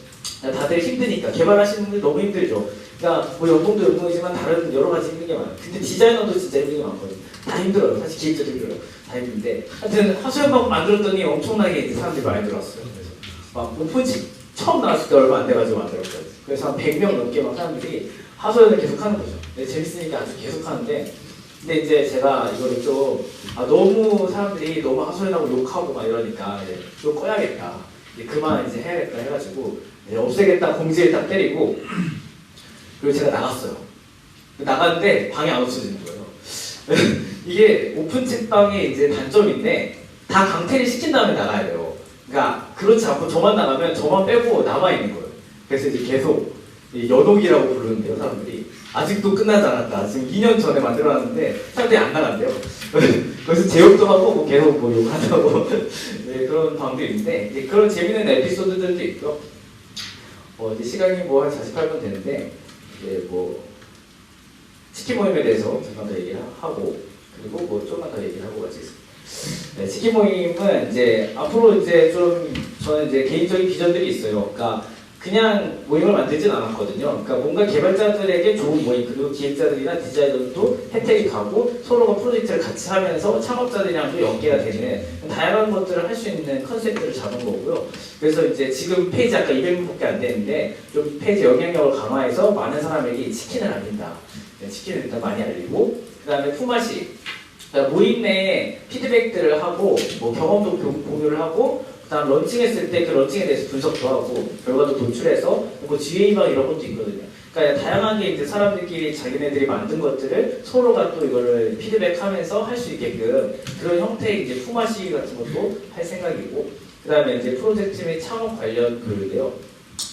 다들 힘드니까 개발하시는 분들 너무 힘들죠. 그러니까 뭐 연봉도 연봉이지만 다른 여러 가지 힘든 게 많아요. 근데 디자이너도 진짜 힘든 게 많거든요. 다 힘들어요. 사실 기획자도 힘들어요. 다 힘든데 하여튼 하소연방 만들었더니 엄청나게 이제 사람들이 많이 들어왔어요. 그래서 막 오픈식 처음 나왔을 때 얼마 안 돼가지고 만들었거든요. 그래서 한 100명 넘게 막 사람들이 하소연을 계속 하는 거죠. 재밌으니까 아주 계속 하는데 근데 이제 제가 이거를 좀 너무 사람들이 너무 하소연하고 욕하고 막 이러니까 이제 좀 꺼야겠다. 이제 그만 이제 해야겠다 해가지고 이제 없애겠다 공지를 딱 때리고 그리고 제가 나갔어요. 나갔는데 방이 안 없어지는 거예요. 이게 오픈 책방의 이제 단점인데 다 강퇴를 시킨 다음에 나가야 돼요. 그러니까 그렇지 않고 저만 나가면 저만 빼고 남아 있는 거예요. 그래서 이제 계속 연옥이라고 부르는데요, 사람들이. 아직도 끝나지 않았다. 지금 2년 전에 만들어놨는데 사람들이 안 나간대요. 그래서 제욕도 하고 뭐 계속 뭐 욕한다고 네, 그런 방도 있는데 이제 그런 재밌는 에피소드들도 있고요. 이제 시간이 뭐 한 48분 되는데 이제 뭐 치킨 모임에 대해서 잠깐 더 얘기를 하고 그리고 뭐 조금만 더 얘기를 하고 가겠습니다. 네, 치킨 모임은 이제 앞으로 이제 좀 저는 이제 개인적인 비전들이 있어요. 그러니까 그냥 모임을 만들진 않았거든요. 그러니까 뭔가 개발자들에게 좋은 모임 그리고 기획자들이나 디자이너들도 혜택이 가고 서로가 프로젝트를 같이 하면서 창업자들이랑도 연계가 되는 다양한 것들을 할 수 있는 컨셉들을 잡은 거고요. 그래서 이제 지금 페이지 아까 200명밖에 안 되는데 좀 페이지 영향력을 강화해서 많은 사람에게 치킨을 알린다. 치킨을 일단 많이 알리고 그 다음에 품앗이 모임 내에 피드백들을 하고 뭐 경험도 공유를 하고 그다음 런칭했을 때 그 런칭에 대해서 분석도 하고 결과도 도출해서 뭐 GA방 이런 것도 있거든요. 그러니까 다양하게 이제 사람들끼리 자기네들이 만든 것들을 서로가 또 이거를 피드백하면서 할 수 있게끔 그런 형태의 이제 품앗이 같은 것도 할 생각이고 그다음에 이제 프로젝트 및 창업 관련 글인데요.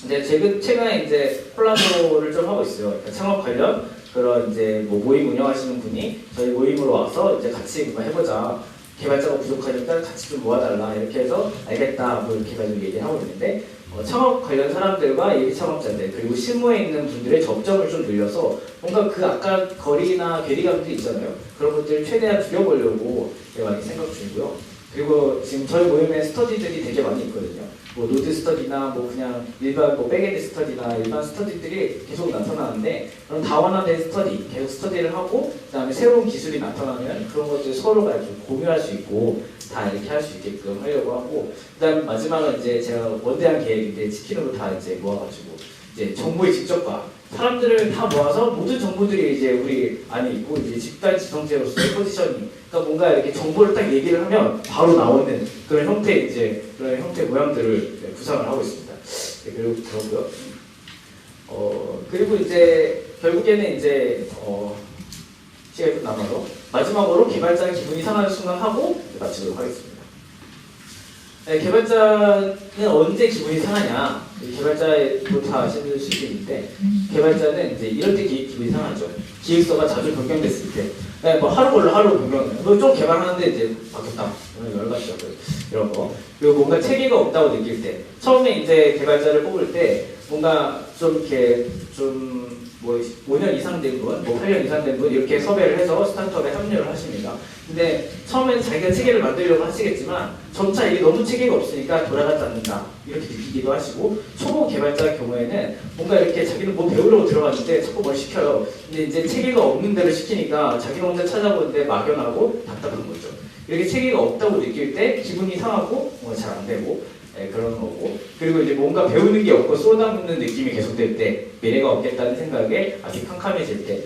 근데 최근에 이제 콜라보를 좀 하고 있어요. 그러니까 창업 관련 그런 이제 뭐 모임 운영하시는 분이 저희 모임으로 와서 이제 같이 뭐 해보자. 개발자가 부족하니까 같이 좀 모아달라 이렇게 해서 알겠다 뭐 이렇게 해가지고 얘기를 하고 있는데 창업 관련 사람들과 예비 창업자들 그리고 실무에 있는 분들의 접점을 좀 늘려서 뭔가 그 아까 거리나 괴리감도 있잖아요. 그런 것들을 최대한 줄여보려고 많이 생각 중이고요. 그리고 지금 저희 모임에 스터디들이 되게 많이 있거든요. 뭐 노드 스터디나 뭐 그냥 일반 뭐 백엔드 스터디나 일반 스터디들이 계속 나타나는데 그런 다원화된 스터디 계속 스터디를 하고 그다음에 새로운 기술이 나타나면 그런 것들 서로가 좀 공유할 수 있고 다 이렇게 할 수 있게끔 하려고 하고 그다음 마지막은 이제 제가 원대한 계획인데 치킨으로 다 이제 모아가지고 이제 정보의 직접화 사람들을 다 모아서 모든 정보들이 이제 우리 안에 있고 이제 집단 지성체로서의 포지셔닝 그러니까 뭔가 이렇게 정보를 딱 얘기를 하면 바로 나오는 그런 형태 이제 그런 형태 모양들을 구상을 하고 있습니다. 네, 그리고 그러고요. 그리고 이제 결국에는 이제 시간이 좀 남아서 마지막으로 개발자의 기분이 상하는 순간 하고 마치도록 하겠습니다. 네, 개발자는 언제 기분이 상하냐? 개발자도 다 아시는 수 있는데 개발자는 이제 이럴 때 기분이 상하죠. 기획서가 자주 변경됐을 때, 네, 뭐 하루 걸러 하루 변경해. 좀 개발하는데 이제 바뀌었다. 열받죠. 이런 거. 그리고 뭔가 체계가 없다고 느낄 때, 처음에 이제 개발자를 뽑을 때 뭔가 좀 이렇게 좀 뭐 5년 이상 된 분, 뭐 8년 이상 된 분 이렇게 섭외를 해서 스타트업에 합류를 하십니다. 근데 처음에는 자기가 체계를 만들려고 하시겠지만 점차 이게 너무 체계가 없으니까 돌아가지 않는다 이렇게 느끼기도 하시고 초보 개발자의 경우에는 뭔가 이렇게 자기는 뭐 배우려고 들어갔는데 자꾸 뭘 시켜요. 근데 이제 체계가 없는 데를 시키니까 자기는 혼자 찾아보는데 막연하고 답답한 거죠. 이렇게 체계가 없다고 느낄 때 기분이 상하고 뭔가 잘 안 되고 그런 거고 그리고 이제 뭔가 배우는 게 없고 쏟아붓는 느낌이 계속될 때 미래가 없겠다는 생각에 아주 캄캄해질 때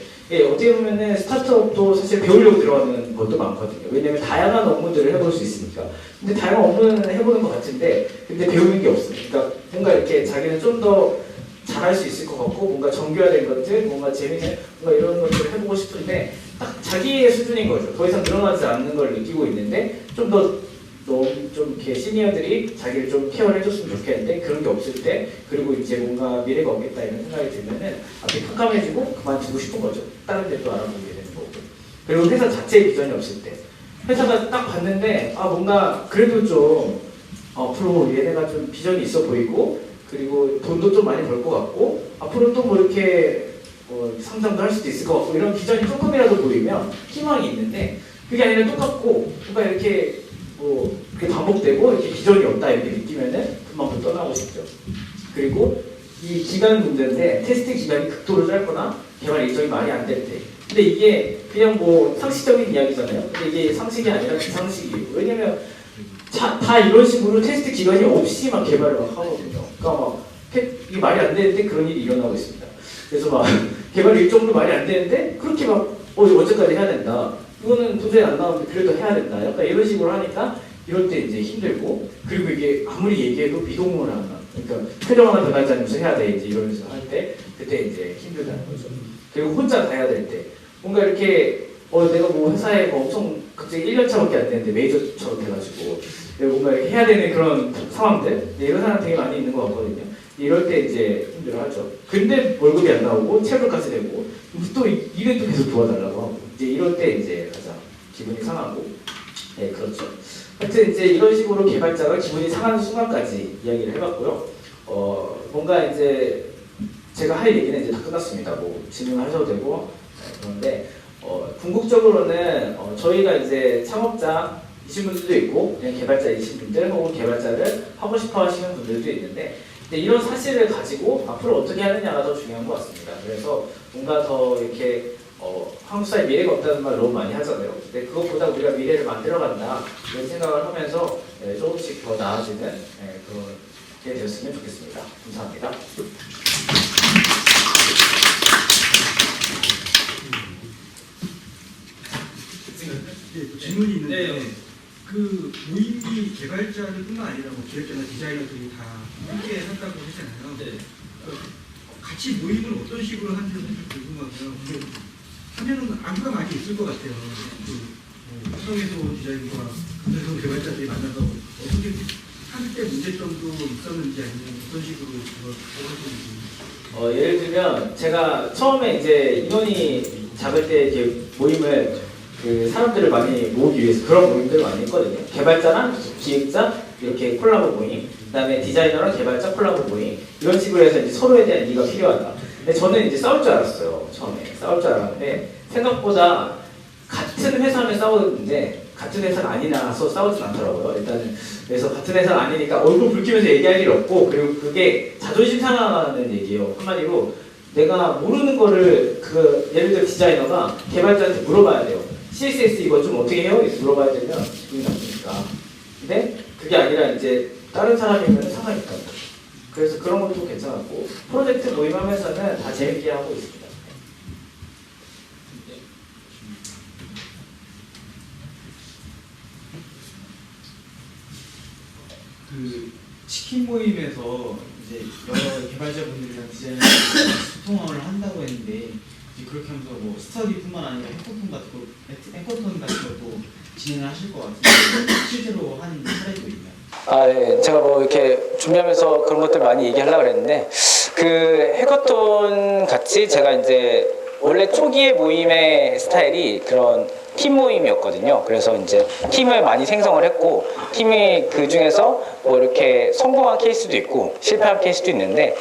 어떻게 보면은 스타트업도 사실 배우려고 들어가는 것도 많거든요. 왜냐면 다양한 업무들을 해볼 수 있으니까. 근데 다양한 업무는 해보는 것 같은데 근데 배우는 게 없어요. 그러니까 뭔가 이렇게 자기는 좀 더 잘할 수 있을 것 같고 뭔가 정교화된 것들, 뭔가 재미있는 뭔가 이런 것들을 해보고 싶은데 딱 자기의 수준인 거죠. 더 이상 늘어나지 않는 걸 느끼고 있는데 좀 이렇게 시니어들이 자기를 좀 케어를 해줬으면 좋겠는데 그런 게 없을 때 그리고 이제 뭔가 미래가 없겠다 이런 생각이 들면은 앞이 캄캄해지고 그만두고 싶은 거죠. 다른 데도 알아보게 되는 거고 그리고 회사 자체의 비전이 없을 때 회사가 딱 봤는데 뭔가 그래도 좀 앞으로 얘네가 좀 비전이 있어 보이고 그리고 돈도 좀 많이 벌 것 같고 앞으로 또 뭐 이렇게 상장도 할 수도 있을 것 같고 이런 비전이 조금이라도 보이면 희망이 있는데 그게 아니라 똑같고 뭔가 이렇게 그게 반복되고 이렇게 비전이 없다 이렇게 느끼면은 금방 떠나고 싶죠. 그리고 이 기간 문제인데 테스트 기간이 극도로 짧거나 개발 일정이 말이 안 될 때. 근데 이게 그냥 뭐 상식적인 이야기잖아요. 근데 이게 상식이 아니라 비상식이에요. 왜냐면 다 이런 식으로 테스트 기간이 없이 막 개발을 막 하거든요. 그러니까 막 이게 말이 안 되는데 그런 일이 일어나고 있습니다. 그래서 막 개발 일정도 말이 안 되는데 그렇게 막 언제까지 해야 된다. 이거는 도저히 안 나오는데 그래도 해야 된다. 약간 이런 식으로 하니까 이럴 때 이제 힘들고, 그리고 이게 아무리 얘기해도 미동을 하나, 그러니까 표정 하나 변하지 않으면서 해야 돼 이제 이러면서 할 때 그때 이제 힘들다는 거죠. 그리고 혼자 다 해야 될 때 뭔가 이렇게 내가 뭐 회사에 뭐 엄청 갑자기 1년차밖에 안 되는데 메이저처럼 돼가지고 뭔가 이렇게 해야 되는 그런 상황들, 이런 사람 되게 많이 있는 것 같거든요. 이럴 때 이제 힘들어하죠. 근데 월급이 안 나오고 체불까지 되고 또 일은 또 계속 도와달라고 하고, 이제 이럴 때 이제 가장 기분이 상하고, 네, 그렇죠. 하여튼 이제 이런 식으로 개발자가 기분이 상하는 순간까지 이야기를 해봤고요. 뭔가 이제 제가 할 얘기는 이제 다 끝났습니다. 뭐 질문하셔도 되고. 그런데 궁극적으로는 저희가 이제 창업자이신 분들도 있고 그냥 개발자이신 분들 혹은 개발자를 하고 싶어 하시는 분들도 있는데, 이런 사실을 가지고 앞으로 어떻게 하느냐가 더 중요한 것 같습니다. 그래서 뭔가 더 이렇게 한국 사회 미래가 없다는 말 너무 많이 하잖아요. 근데 그것보다 우리가 미래를 만들어간다 이런 생각을 하면서 조금씩 더 나아지는 그렇게 되었으면 좋겠습니다. 감사합니다. 질문이 있는데 그 모임이 개발자들 뿐만 아니라 뭐 기획자나 디자이너들이 다 함께 한다고 했잖아요. 네. 같이 모임을 어떤 식으로 하는지 좀 궁금하고요. 하면은 아무가 많이 있을 것 같아요. 성에서 디자인과 감성에서 개발자들이 만나서 어떻게 할 때 문제점도 있었는지 아니면 어떤 식으로 그걸 해보는지. 예를 들면 제가 처음에 이제 인원이 작을 때 이렇게 모임을 사람들을 많이 모으기 위해서 그런 모임들을 많이 했거든요. 개발자랑 기획자 이렇게 콜라보 모임, 그다음에 디자이너랑 개발자 콜라보 모임, 이런 식으로 해서 이제 서로에 대한 이해가 필요하다. 근데 저는 이제 싸울 줄 알았어요. 처음에 싸울 줄 알았는데 생각보다 같은 회사는 싸우는데 같은 회사는 아니라서 싸우진 않더라고요. 일단은 그래서 같은 회사는 아니니까 얼굴 붉히면서 얘기할 일 없고, 그리고 그게 자존심 상하는 얘기예요. 한마디로 내가 모르는 거를 예를 들어 디자이너가 개발자한테 물어봐야 돼요. CSS 이거 좀 어떻게 해요? 이렇게 물어봐야 되면 기분이 나쁘니까. 근데 그게 아니라 이제 다른 사람이면 상하니까. 그래서 그런 것도 괜찮았고, 프로젝트 모임하면서는 다 재밌게 하고 있습니다. 그 치킨 모임에서 이제 여러 개발자분들이랑 디자이너들이 소통을 한다고 했는데, 이제 그렇게 하면서 뭐 스터디뿐만 아니라 해커톤 같은 것도 진행을 하실 것 같은데 실제로 하는 사례도 있나요? 네. 제가 뭐 이렇게 준비하면서 그런 것들 많이 얘기하려고 그랬는데, 그 해커톤 같이 제가 이제 원래 초기의 모임의 스타일이 그런 팀 모임이었거든요. 그래서 이제 팀을 많이 생성을 했고, 팀이 그 중에서 뭐 이렇게 성공한 케이스도 있고 실패한 케이스도 있는데,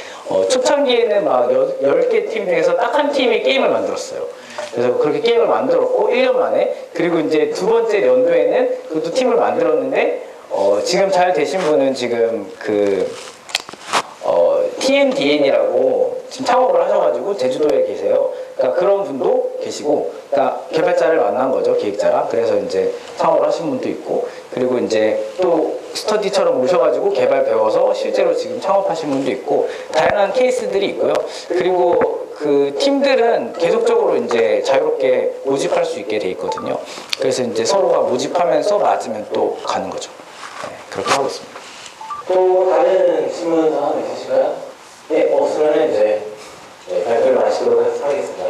초창기에는 막 10개 팀 중에서 딱 한 팀이 게임을 만들었어요. 그래서 그렇게 게임을 만들었고 1년 만에, 그리고 이제 두 번째 연도에는 그것도 팀을 만들었는데, 지금 잘 되신 분은 지금 TMDN이라고 지금 창업을 하셔가지고 제주도에 계세요. 그러니까 그런 분도 계시고, 그러니까 개발자를 만난 거죠, 기획자랑. 그래서 이제 창업을 하신 분도 있고, 그리고 이제 또 스터디처럼 오셔가지고 개발 배워서 실제로 지금 창업하신 분도 있고, 다양한 케이스들이 있고요. 그리고 그 팀들은 계속적으로 이제 자유롭게 모집할 수 있게 돼 있거든요. 그래서 이제 서로가 모집하면서 맞으면 또 가는 거죠. 네, 그렇게 하고 있습니다. 또 다른 질문 하나 있으실까요? 네, 없으면 이제 발표를 마치도록 하겠습니다.